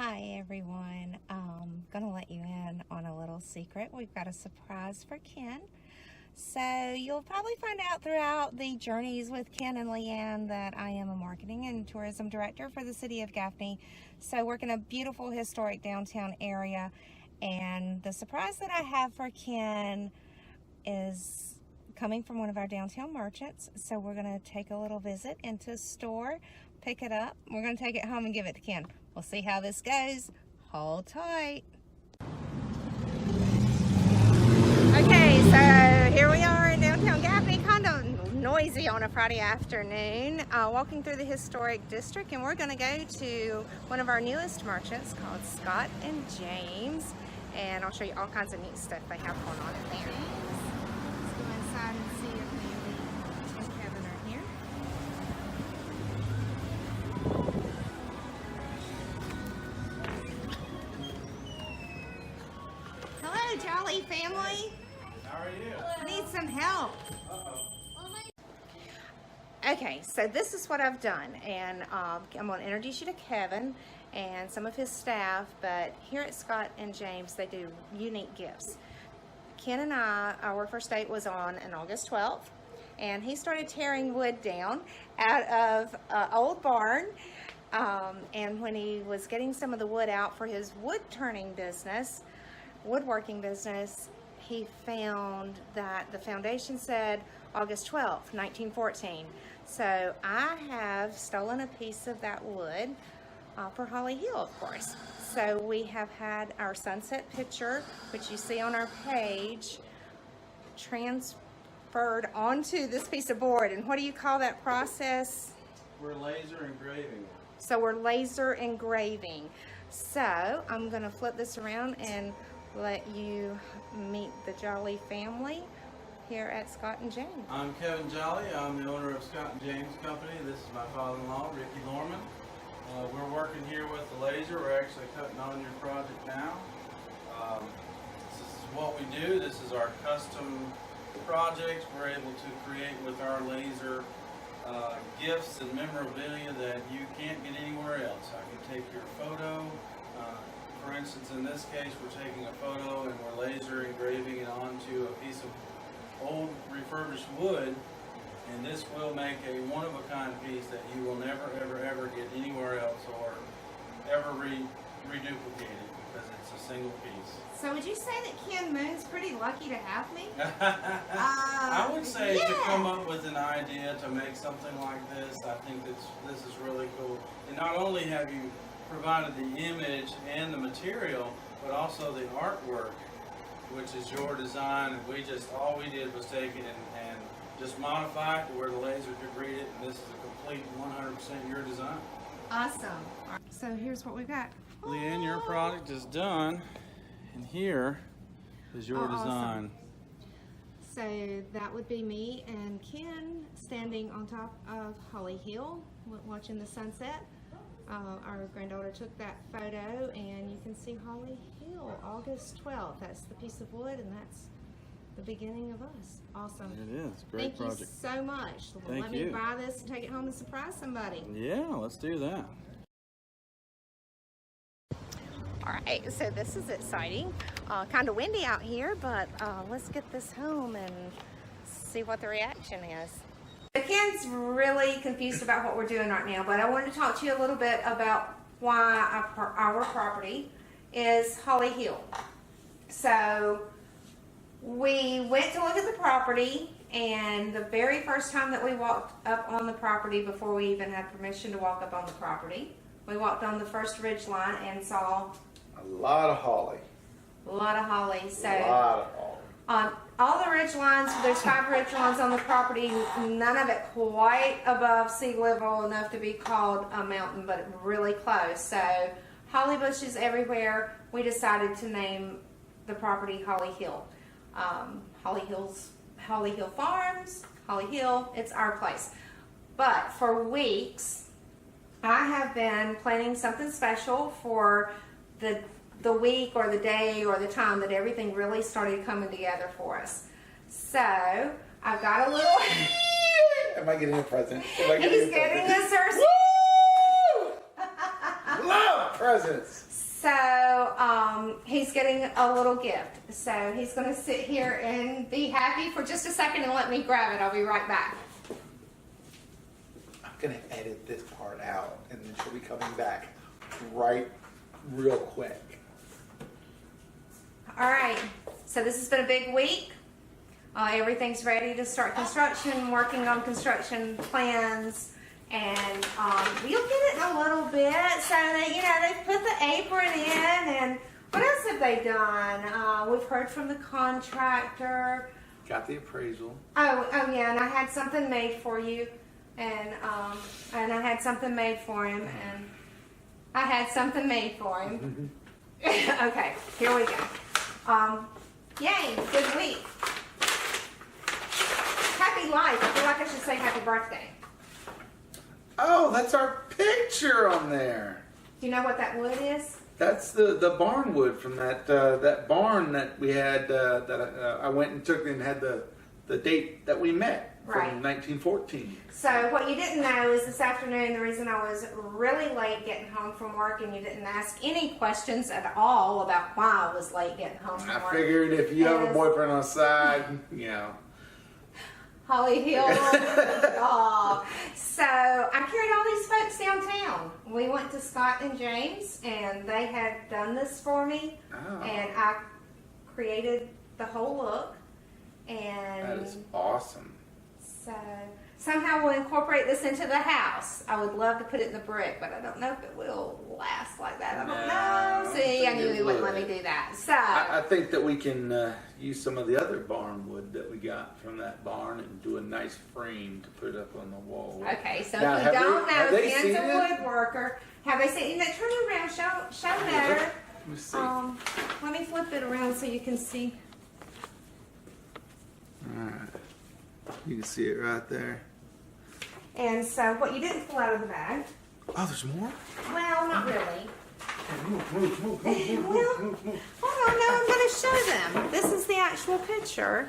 Hi everyone, gonna let you in on a little secret. We've got a surprise for Ken. So you'll probably find out throughout the journeys with Ken and LeighAnn that I am a marketing and tourism director for the city of Gaffney. So work in a beautiful historic downtown area, and the surprise that I have for Ken is coming from one of our downtown merchants. So we're gonna take a little visit into a store, pick it up, we're gonna take it home and give it to Ken. We'll see how this goes. Hold tight. Okay, so here we are in downtown Gaffney, kind of noisy on a Friday afternoon, walking through the historic district, and we're going to go to one of our newest merchants called Scott and James, and I'll show you all kinds of neat stuff they have going on in there. Let's go inside and see if Haley and Kevin are here. Hello, Jolly family. How are you? Need some help. Okay, so this is what I've done, and I'm going to introduce you to Kevin and some of his staff. But here at Scott and James, they do unique gifts. Ken and I, our first date was on August 12th, and he started tearing wood down out of an old barn. And when he was getting some of the wood out for his woodworking business, he found that the foundation said August 12th, 1914. So I have stolen a piece of that wood for Holly Hill, of course. So we have had our sunset picture, which you see on our page, transferred onto this piece of board. And what do you call that process? We're laser engraving. So we're laser engraving. So I'm going to flip this around and let you meet the Jolly family here at Scott and James. I'm Kevin Jolly. I'm the owner of Scott and James Company. This is my father-in-law, Ricky Lorman. We're working here with the laser. We're actually cutting on your project now. This is what we do. This is our custom projects. We're able to create with our laser gifts and memorabilia that you can't get anywhere else. I can take your photo. For instance, in this case, we're taking a photo and we're laser engraving it onto a piece of old refurbished wood, and this will make a one-of-a-kind piece that you will never, ever get anywhere else or ever reduplicated, because it's a single piece. So would you say that Ken Moon's pretty lucky to have me? I would say yeah. to come up with an idea to make something like this, I think this is really cool. And not only have you provided the image and the material, but also the artwork, which is your design. And all we did was take it and just modify it to where the laser could read it, and this is a complete 100% your design. Awesome. So here's what we've got. LeighAnn, your product is done, and here is your design. Awesome. So that would be me and Ken standing on top of Holly Hill watching the sunset. Our granddaughter took that photo, and you can see Holly Hill, August 12th. That's the piece of wood, and that's the beginning of us. Awesome. It is. Great project. Thank you so much. Thank Let you. me buy this and take it home and surprise somebody. Yeah, let's do that. All right, so this is exciting. Kind of windy out here, but let's get this home and see what the reaction is. Ken's really confused about what we're doing right now, but I wanted to talk to you a little bit about why our property is Holly Hill. So we went to look at the property, and the very first time that we walked up on the property, before we even had permission to walk up on the property, we walked on the first ridge line and saw a lot of holly. A lot of holly. So a lot of holly. on all the ridge lines, there's 5 ridge lines on the property, none of it quite above sea level enough to be called a mountain, but really close. So holly bushes everywhere. We decided to name the property Holly Hill. Holly Hill Farms, Holly Hill, it's our place. But for weeks, I have been planning something special for the week or the day or the time that everything really started coming together for us. So I've got a little. Am I getting a present? He's getting us our. Love presents. So he's getting a little gift. So he's going to sit here and be happy for just a second and let me grab it. I'll be right back. I'm gonna edit this part out, and then she'll be coming back right real quick. All right. So this has been a big week. Everything's ready to start construction, working on construction plans, and we'll get it in a little bit. So they, they've put the apron in, and what else have they done? We've heard from the contractor. Got the appraisal. Oh yeah, and I had something made for you, and I had something made for him, and I had something made for him. Okay, here we go. Yay, good week. Happy life. I feel like I should say happy birthday. Oh, that's our picture on there. Do you know what that wood is? That's the barn wood from that barn that we had that I went and took and had the date that we met Right. from 1914. So what you didn't know is this afternoon, the reason I was really late getting home from work, and you didn't ask any questions at all about why I was late getting home from I work. figured if you have a is boyfriend on the side, Holly Hill. Oh. So I carried all these folks downtown. We went to Scott and James, and they had done this for me, and I created the whole look. And that is awesome. so somehow we'll incorporate this into the house. I would love to put it in the brick, but I don't know if it will last like that. I don't know. See, I knew he wouldn't let me do that. So I think that we can use some of the other barn wood that we got from that barn and do a nice frame to put up on the wall. okay, so Now, if you have don't they- have know, they Ken's seen a it? woodworker. Have they seen it? Turn it around. Show better. Let me see. Let me flip it around so you can see. Alright. You can see it right there. And so what you didn't pull out of the bag, Oh, there's more? well, not really. Move. Well, hold on, no, I'm going to show them. This is the actual picture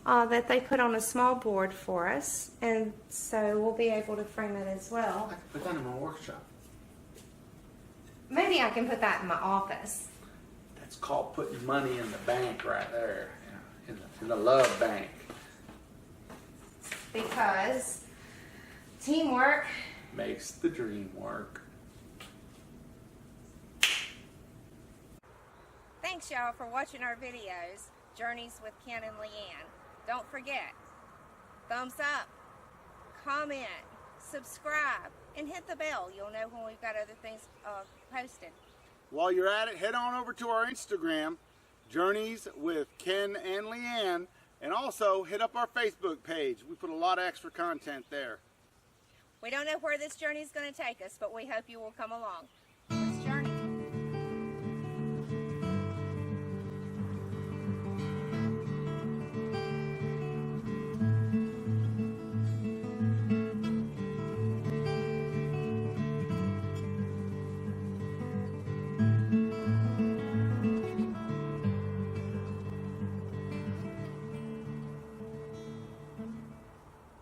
that they put on a small board for us, and so we'll be able to frame it as well. I can put that in my workshop. Maybe I can put that in my office. That's called putting money in the bank right there. In the love bank. Because teamwork. Makes the dream work. Thanks, y'all, for watching our videos, Journeys with Ken and LeighAnn. Don't forget, thumbs up, comment, subscribe, and hit the bell. You'll know when we've got other things posted. While you're at it, head on over to our Instagram, Journeys with Ken and LeighAnn, and also hit up our Facebook page. We put a lot of extra content there. We don't know where this journey is going to take us, but we hope you will come along.